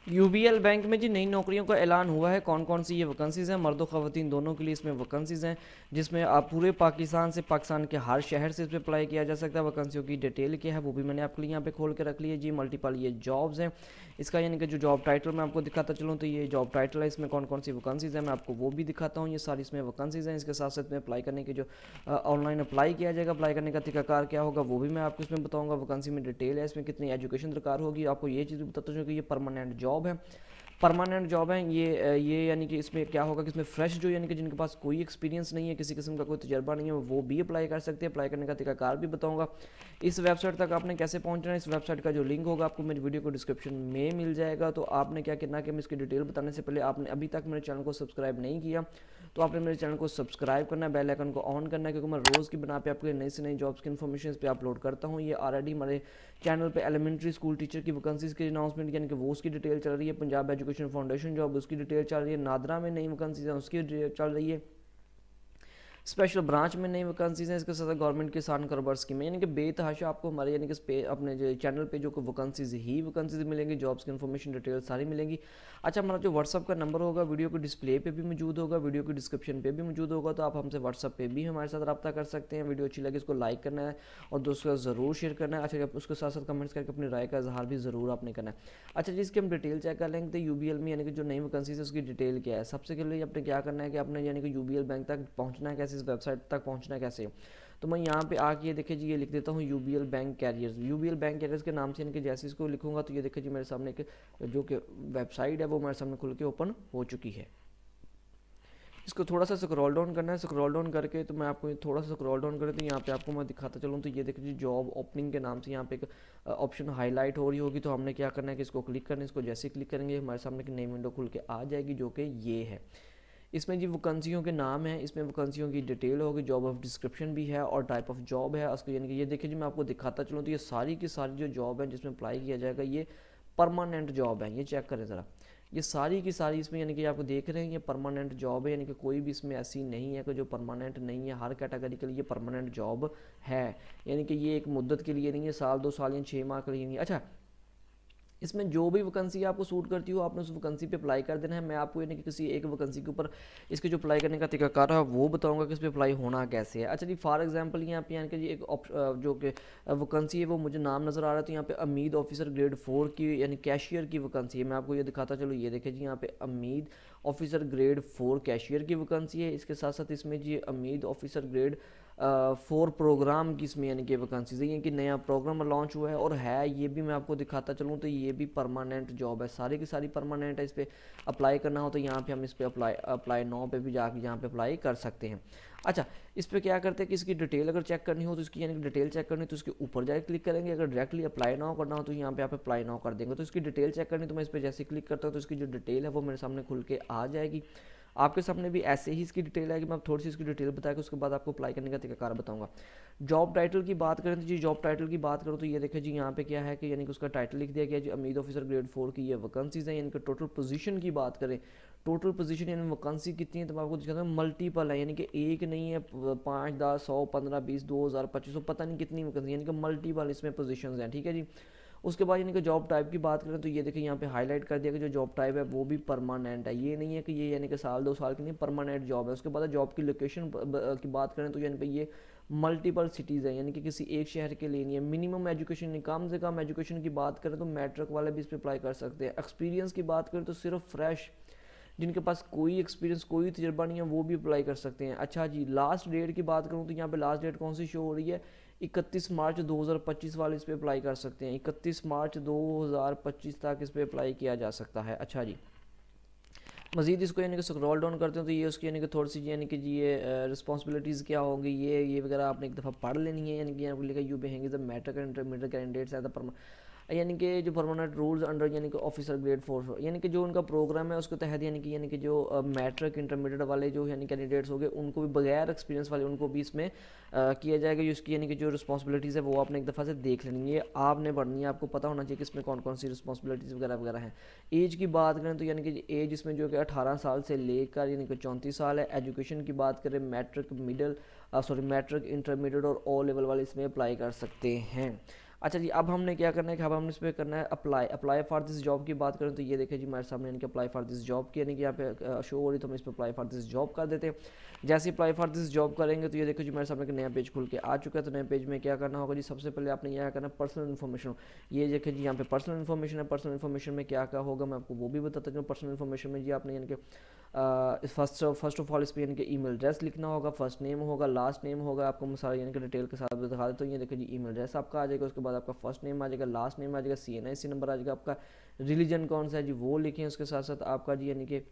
UBL bank में जी नई नौकरियों का ऐलान हुआ है। कौन कौन सी ये वैकेंसीज़ हैं, मर्द और ख़वातीन दोनों के लिए इसमें वैकेंसीज़ हैं, जिसमें आप पूरे पाकिस्तान से, पाकिस्तान के हर शहर से इस पर अप्लाई किया जा सकता है। वैकेंसियों की डिटेल क्या है वो भी मैंने आपके लिए यहाँ पे खोल के रख ली है जी। मल्टीपल ये जॉब्स हैं। इसका यानी कि जो जॉब टाइटल मैं आपको दिखाता चलूँ तो ये जॉब टाइटल है, इसमें कौन कौन सी वैकेंसीज़ हैं मैं आपको वो भी दिखाता हूँ। ये सारी इसमें वैकेंसीज़ हैं। इसके साथ साथ में अप्लाई करने की जो ऑनलाइन अप्लाई किया जाएगा, अप्लाई करने का तरीकाकार क्या होगा वो भी मैं आपको इसमें बताऊँगा। वैकेंसी में डिटेल है, इसमें कितनी एजुकेशन दरकार होगी, आपको ये चीज़ भी बताता हूँ कि ये परमानेंट जॉब है, परमानेंट जॉब है ये यानी कि इसमें क्या होगा कि इसमें फ्रेश जो यानी कि जिनके पास कोई एक्सपीरियंस नहीं है, किसी किस्म का कोई तजर्बा नहीं है, वो भी अप्लाई कर सकते हैं। अप्लाई करने का तरीकाकार भी बताऊंगा। इस वेबसाइट तक आपने कैसे पहुंचना है, इस वेबसाइट का जो लिंक होगा आपको मेरी वीडियो को डिस्क्रिप्शन में मिल जाएगा। तो आपने क्या करना है कि मैं इसकी डिटेल बताने से पहले आपने अभी तक मेरे चैनल को सब्सक्राइब नहीं किया तो आपने मेरे चैनल को सब्सक्राइब करना है, बेल आइकन को ऑन करना है, क्योंकि मैं रोज़ की बना पे आपके लिए नई से नई जॉब्स की इन्फॉर्मेशन पे अपलोड करता हूँ। ये ऑलरेडी हमारे चैनल पे एलिमेंट्री स्कूल टीचर की वैकेंसीज़ की अनाउंसमेंट यानी कि वो उसकी डिटेल चल रही है। पंजाब एजुकेशन फाउंडेशन जॉब उसकी डिटेल चल रही है। नादरा में नई वैकेंसीज हैं उसकी डिटेल चल रही है। स्पेशल ब्रांच में नई वैकेंसीज हैं। इसके साथ गवर्नमेंट किसान कारोबार स्कीम है, यानी कि बेतहाशा आपको हमारे यानी कि अपने जो चैनल पे जो वैकेंसीज ही वैकेंसीज मिलेंगी, जॉब्स की इन्फॉर्मेशन डिटेल सारी मिलेंगी। अच्छा, हमारा जो व्हाट्सअप का नंबर होगा वीडियो के डिस्प्ले पे भी मौजूद होगा, वीडियो के डिस्क्रिप्शन पे भी मौजूद होगा, तो आप हमसे व्हाट्सअप पे भी हमारे साथ रब्ता कर सकते हैं। वीडियो अच्छी लगे इसको लाइक करना है और दोस्तों ज़रूर शेयर करना है। अच्छा, उसके साथ साथ कमेंट्स करके अपनी राय का इजहार भी ज़रूर आपने करना है। अच्छा जी, इसकी हम डिटेल चेक कर लेंगे। तो यूबीएल में यानी कि जो नई वैकेंसीज है उसकी डिटेल क्या है। सबसे पहले आपने क्या करना है कि आपने यानी कि यूबीएल बैंक तक पहुँचना है। कैसे, इस वेबसाइट तक पहुंचना कैसे, तो मैं यहाँ पे आके ये देखिए जी, ये लिख देता हूँ UBL bank carriers. UBL bank carriers के नाम से इनके जैसे इसको लिखूंगा तो ये देखिए जी मेरे सामने एक जो कि वेबसाइट है वो मेरे सामने खुल के ओपन हो चुकी है। इसको थोड़ा सा स्क्रॉल डाउन करना है। स्क्रॉल डाउन करके तो मैं आपको थोड़ा सा स्क्रॉल डाउन करें तो यहाँ पे आपको मैं दिखाता चलूँ तो ये देखिए जी जॉब ओपनिंग के नाम से यहाँ पे एक ऑप्शन हाईलाइट हो रही होगी। तो हमने क्या करना है कि इसको क्लिक करना है। इसको जैसे क्लिक करेंगे हमारे सामने एक नई विंडो खुल के आ जाएगी जो कि ये है। इसमें जी वैकेंसियों के नाम है, इसमें वैकेंसियों की डिटेल होगी, जॉब ऑफ डिस्क्रिप्शन भी है और टाइप ऑफ जॉब है उसको, यानी कि ये देखिए जी मैं आपको दिखाता चलूँ तो ये सारी की सारी जो जॉब है जिसमें अप्लाई किया जाएगा ये परमानेंट जॉब है। ये चेक करें ज़रा, ये सारी की सारी इसमें यानी कि आपको देख रहे हैं ये परमानेंट जॉब है, यानी कि कोई भी इसमें ऐसी नहीं है कि जो परमानेंट नहीं है। हर कैटेगरी के लिए ये परमानेंट जॉब है, यानी कि ये एक मुद्दत के लिए नहीं है, साल 2 साल या 6 माह के लिए नहीं है। अच्छा, इसमें जो भी वैकेंसी आपको सूट करती हो आपने उस वैकेंसी पे अप्लाई कर देना है। मैं आपको यानी कि किसी एक वैकेंसी के ऊपर इसके जो अप्लाई करने का तरीकाकार है वो बताऊंगा कि इस पर अप्लाई होना कैसे है। अच्छा जी, फॉर एग्जांपल यहाँ पे यानी कि एक जो कि वैकेंसी है वो मुझे नाम नज़र आ रहा है, तो यहाँ पे अमीद ऑफिसर ग्रेड 4 की यानी कैशियर की वैकेंसी है। मैं आपको ये दिखाता चलो, ये देखिए जी यहाँ पे अमीद ऑफिसर ग्रेड 4 कैशियर की वैकेंसी है। इसके साथ साथ इसमें जी अमीद ऑफिसर ग्रेड 4 प्रोग्राम की इसमें यानी कि वैकेंसीज है कि नया प्रोग्राम लॉन्च हुआ है और है ये भी मैं आपको दिखाता चलूँ तो ये भी परमानेंट जॉब है, सारी की सारी परमानेंट है। इस पर अप्लाई करना हो तो यहाँ पे हम इस पर अप्लाई नाउ पे भी जाके यहाँ पे अप्लाई कर सकते हैं। अच्छा, इस पर क्या करते हैं कि इसकी डिटेल अगर चेक करनी हो तो इसकी यानी कि डिटेल चेक करनी तो इसके ऊपर जाके क्लिक करेंगे। अगर डायरेक्टली अप्लाई नाउ करना हो तो यहाँ पे आप अप्लाई नाउ कर देंगे। तो इसकी डिटेल चेक करनी तो मैं इस पर जैसे क्लिक करता हूँ तो इसकी जो डिटेल है वो मेरे सामने खुल के आ जाएगी। आपके सामने भी ऐसे ही इसकी डिटेल है कि मैं थोड़ी सी इसकी डिटेल बता के उसके बाद आपको अप्लाई करने का तरीकाकार बताऊंगा। जॉब टाइटल की बात करें तो जी जॉब टाइटल की बात करूँ तो ये देखिए जी यहाँ पे क्या है कि यानी कि उसका टाइटल लिख दिया गया जी अमीद ऑफिसर ग्रेड 4 की ये वैकेंसीज हैं। यानी कि टोटल पोजीशन की बात करें, टोटल पोजीशन यानी वैकेंसी कितनी है तो मैं आपको दिखाता हूँ, मल्टीपल है, यानी कि एक नहीं है, 5, 10, 100, 15, 20, 2000, 2500 पता नहीं कितनी वैकेंसी, यानी कि मल्टीपल इसमें पोजीशंस हैं। ठीक है जी। उसके बाद यानी कि जॉब टाइप की बात करें तो ये देखिए यहाँ पे हाईलाइट कर दिया कि जो जॉब टाइप है वो भी परमानेंट है, ये नहीं है कि ये यानी कि साल 2 साल की नहीं, परमानेंट जॉब है। उसके बाद जॉब की लोकेशन की बात करें तो यानी कि ये मल्टीपल सिटीज़ है, यानी कि किसी एक शहर के लिए नहीं है। मिनिमम एजुकेशन नहीं, कम से कम एजुकेशन की बात करें तो मैट्रिक वाले भी इस पर अप्लाई कर सकते हैं। एक्सपीरियंस की बात करें तो सिर्फ फ्रेश जिनके पास कोई एक्सपीरियंस कोई तजर्बा नहीं है वो भी अप्लाई कर सकते हैं। अच्छा जी, लास्ट डेट की बात करूँ तो यहाँ पे लास्ट डेट कौन सी शो हो रही है, 31 मार्च 2025 वाले इस पर अप्लाई कर सकते हैं। 31 मार्च 2025 तक इस पर अप्लाई किया जा सकता है। अच्छा जी, मजीद इसको यानी कि स्क्रॉल डाउन करते हैं तो ये उसकी यानी कि थोड़ी सी यानी कि जी ये रिस्पॉन्सिबिलिटीज़ क्या होंगी ये वगैरह आपने एक दफ़ा पढ़ लेनी है। यानी कि यहाँ पर लिखा you being is the matric and intermediate candidates at the यानी कि जो परमानेंट रूल्स अंडर यानी कि ऑफिसर ग्रेड 4 यानी कि जो उनका प्रोग्राम है उसके तहत यानी कि जो मैट्रिक इंटरमीडिएट वाले जो यानी कैंडिडेट्स हो गए उनको भी बगैर एक्सपीरियंस वाले उनको भी इसमें किया जाएगा। उसकी यानी कि जो रिस्पॉन्सिबिलिटीज़ है वो आपने एक दफ़ा से देख लेनी है, आपने पढ़नी है, आपको पता होना चाहिए कि इसमें कौन कौन सी रिस्पॉन्सिबिलिटीज़ वगैरह वगैरह हैं। एज की बात करें तो यानी कि एज इसमें जो कि 18 साल से लेकर यानी कि 34 साल है। एजुकेशन की बात करें मैट्रिक इंटरमीडिएट और ओ लेवल वाले इसमें अप्लाई कर सकते हैं। अच्छा जी, अब हमने क्या करना है कि अब हमने इस पर करना है अप्लाई फॉर दिस जॉब की बात करें तो ये देखिए जी हमारे सामने इनके अप्लाई फॉर दिस जॉब की यानी कि यहाँ पे शो हो रही, तो हम इस पर अप्लाई फॉर दिस जॉब कर देते हैं। जैसे अप्लाई फॉर दिस जॉब करेंगे तो ये देखो जी हमारे सामने एक नया पेज खुल के आ चुका है। तो नए पेज में क्या करना होगा जी, सबसे पहले आपने यहाँ करना है पर्सनल इन्फॉर्मेशन। ये देखिए जी यहाँ पे पर्सनल इन्फॉर्मेशन है। पर्सनल इन्फॉर्मेशन में क्या क्या होगा मैं आपको वो भी बताता हूँ। पर्सनल इन्फॉर्मेशन में जी आपने यानी कि फर्स्ट ऑफ ऑल इस पर यानी कि ईमेल एड्रेस लिखना होगा, फर्स्ट नेम होगा, लास्ट नेम होगा, आपको सारा यानी कि डिटेल के साथ दिखा देता हूँ। ये देखिए जी ईमेल एड्रेस आपका आ जाएगा, उसके बाद आपका फर्स्ट नेम आ जाएगा, लास्ट नेम आ जाएगा, CNIC नंबर आ जाएगा, आपका रिलीजन कौन सा है जी वो लिखें। उसके साथ साथ आपका जी यानी कि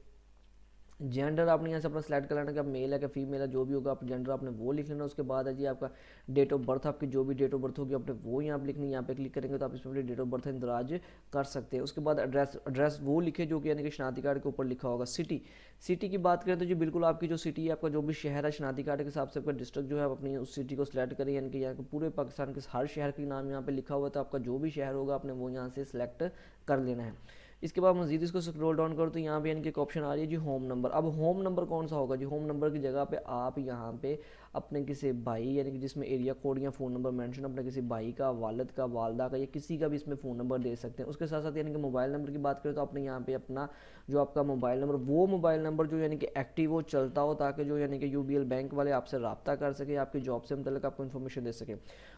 जेंडर आपने यहाँ से अपना सेलेक्ट कर लेना कि मेल है कि फीमेल है, जो भी होगा आप जेंडर आपने वो लिख लेना। उसके बाद है जी आपका डेट ऑफ बर्थ, आपकी जो भी डेट ऑफ बर्थ होगी आपने वो यहाँ पे लिखनी। यहाँ पे क्लिक करेंगे तो आप इसमें अपनी डेट ऑफ बर्थ इंदराज कर सकते हैं। उसके बाद एड्रेस वो लिखे जो कि यानी कि शनाख्ती कार्ड के ऊपर लिखा होगा। सिटी की बात करें तो जी बिल्कुल आपकी जो सिटी है, आपका जो भी शहर है, शनाख्ती कार्ड के हिसाब से आपका डिस्ट्रिक्ट जो है आप अपनी उस सिटी को सिलेक्ट करें। यानी कि यहाँ के पूरे पाकिस्तान के हर शहर के नाम यहाँ पे लिखा हुआ है, तो आपका जो भी शहर होगा आपने वो यहाँ से सिलेक्ट कर लेना है। इसके बाद मजीद इसको स्क्रॉल डाउन करो तो यहाँ पे यानी कि एक ऑप्शन आ रही है जी होम नंबर। अब होम नंबर कौन सा होगा जी, होम नंबर की जगह पे आप यहाँ पे अपने किसी भाई यानी कि जिसमें एरिया कोड या फ़ोन नंबर मेंशन अपने किसी भाई का, वालिद का, वालदा का या किसी का भी इसमें फ़ोन नंबर दे सकते हैं। उसके साथ साथ यानी कि मोबाइल नंबर की बात करें तो आपने यहाँ पे अपना जो आपका मोबाइल नंबर, वो मोबाइल नंबर जो यानी कि एक्टिव हो, चलता हो, ताकि जो यानी कि UBL बैंक वाले आपसे रब्ता कर सके, आपकी जॉब से मतलब आपको इन्फॉर्मेशन दे सके।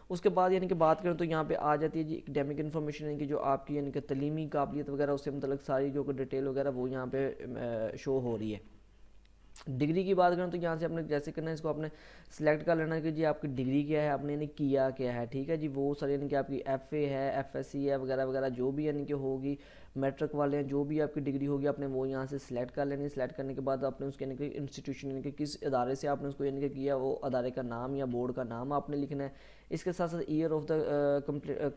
उसके बाद यानी कि बात करें तो यहाँ पे आ जाती है जी एकेडमिक इन्फॉर्मेशन, यानी कि जो आपकी यानी कि तलीमी काबिलियत वगैरह उससे मतलब सारी जो डिटेल वगैरह वो यहाँ पे शो हो रही है। डिग्री की बात करें तो यहाँ से आपने जैसे करना है, इसको आपने सेलेक्ट कर लेना कि जी आपकी डिग्री क्या है, आपने यानी किया क्या है। ठीक है जी, वो सर यानी कि आपकी FA है, FSC है वगैरह वगैरह जो भी यानी कि होगी, मैट्रिक वाले हैं, जो भी आपकी डिग्री होगी आपने वो यहाँ से सिलेक्ट कर लेनी। सिलेक्ट करने के बाद आपने उसके यानी कि इंस्टीट्यूशन यानी कि किस अदारे से आपने उसको यानी कि किया, वो अदारे का नाम या बोर्ड का नाम आपने लिखना है। इसके साथ साथ ईयर ऑफ द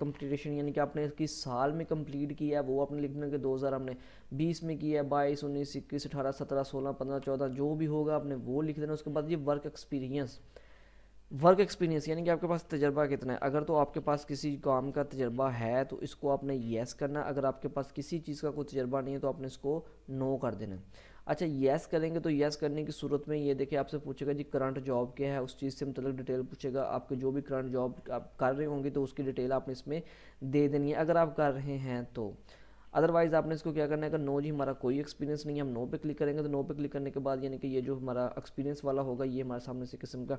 कंप्लीटेशन यानी कि आपने किस साल में कंप्लीट किया है वो आपने लिखना कि 2000 हमने 20 में किया है, 22, 19, 21, 18, 17, 16, 15, 14 जो भी होगा आपने वो लिख देना। उसके बाद ये वर्क एक्सपीरियंस यानी कि आपके पास तजर्बा कितना है। अगर तो आपके पास किसी काम का तजर्बा है तो इसको आपने येस करना। अगर आपके पास किसी चीज़ का कोई तजर्बा नहीं है तो आपने इसको नो कर देना। अच्छा, येस करेंगे तो येस करने की सूरत में ये देखिए आपसे पूछेगा जी करंट जॉब क्या है, उस चीज़ से मतलब डिटेल पूछेगा। आपके जो भी करंट जॉब आप कर रहे होंगे तो उसकी डिटेल आपने इसमें दे देनी है अगर आप कर रहे हैं तो। अदरवाइज़ आपने इसको क्या करना है कि नो जी हमारा कोई एक्सपीरियंस नहीं है, हम नो पे क्लिक करेंगे। तो नो पे क्लिक करने के बाद यानी कि ये जो हमारा एक्सपीरियंस वाला होगा ये हमारे सामने से किस्म का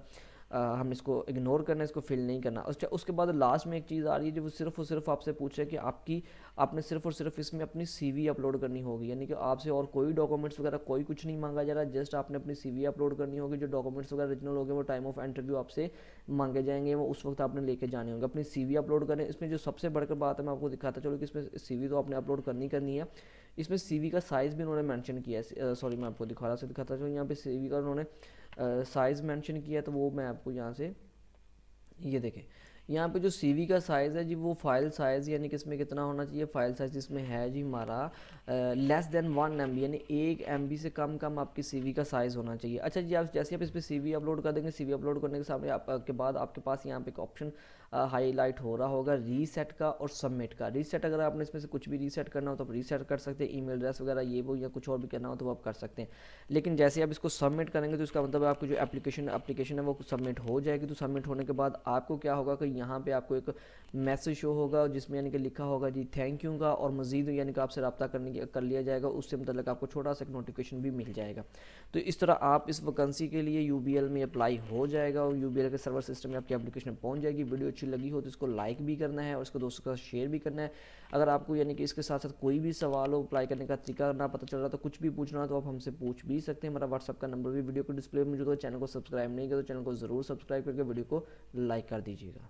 हम इसको इग्नोर करना है, इसको फिल नहीं करना। उसके बाद लास्ट में एक चीज़ आ रही है जो वो सिर्फ और सिर्फ आपसे पूछ रहा है कि आपने सिर्फ और सिर्फ इसमें अपनी CV अपलोड करनी होगी। यानी कि आपसे और कोई डॉक्यूमेंट्स वगैरह कोई कुछ नहीं मांगा जा रहा, जस्ट आपने अपनी CV अपलोड करनी होगी। जो डॉक्यूमेंट्स वगैरह ओरिजिनल होंगे वो टाइम ऑफ इंटरव्यू आपसे मांगे जाएंगे, वो उस वक्त आपने लेके जाने होंगे। अपनी CV अपलोड करें। इसमें जो सबसे बढ़कर बात है मैं आपको दिखाता चलूँ कि इसमें CV तो आपने अपलोड करनी है। इसमें CV का साइज़ भी उन्होंने मेंशन किया है। सॉरी मैं आपको दिखाता हूँ यहाँ पे CV का उन्होंने साइज़ मेंशन किया है, तो वो मैं आपको यहाँ से ये देखें। यहाँ पे जो CV का साइज़ है जी वो फाइल साइज़ यानी कि इसमें कितना होना चाहिए, फाइल साइज़ इसमें है जी हमारा लेस देन 1 MB यानी 1 MB से कम आपकी CV का साइज़ होना चाहिए। अच्छा जी, आप जैसे आप इस पर CV अपलोड कर देंगे, CV अपलोड करने के सामने आपके बाद आपके पास यहाँ पे एक ऑप्शन हाईलाइट हो रहा होगा रीसेट का और सबमिट का। रीसेट अगर आपने इसमें से कुछ भी रीसेट करना हो तो आप रीसेट कर सकते हैं, ईमेल एड्रेस वगैरह ये वो या कुछ और भी करना हो तो वो आप कर सकते हैं। लेकिन जैसे आप इसको सबमिट करेंगे तो इसका मतलब आपकी जो एप्लीकेशन है वो सबमिट हो जाएगी। तो सबमिट होने के बाद आपको क्या होगा कि यहाँ पे आपको एक मैसेज शो होगा जिसमें यानी कि लिखा होगा जी थैंक यू का, और मजीद यानी कि आपसे रब्ता कर लिया जाएगा, उससे मतलब आपको छोटा सा नोटिफिकेशन भी मिल जाएगा। तो इस तरह आप इस वैकेंसी के लिए UBL में अप्लाई हो जाएगा और UBL के सर्वर सिस्टम में आपकी एप्लीकेशन पहुंच जाएगी। वीडियो अच्छी लगी हो तो इसको लाइक भी करना है और इसको दोस्तों के साथ शेयर भी करना है। अगर आपको यानी कि इसके साथ साथ कोई भी सवाल हो, अप्लाई करने का तरीका ना पता चल रहा तो कुछ भी पूछना हो तो आप हमसे पूछ भी सकते हैं। हमारा व्हाट्सअप का नंबर भी वीडियो को डिस्प्ले में मौजूद है। चैनल को सब्सक्राइब नहीं किया तो चैनल को ज़रूर सब्सक्राइब करके वीडियो को लाइक कर दीजिएगा।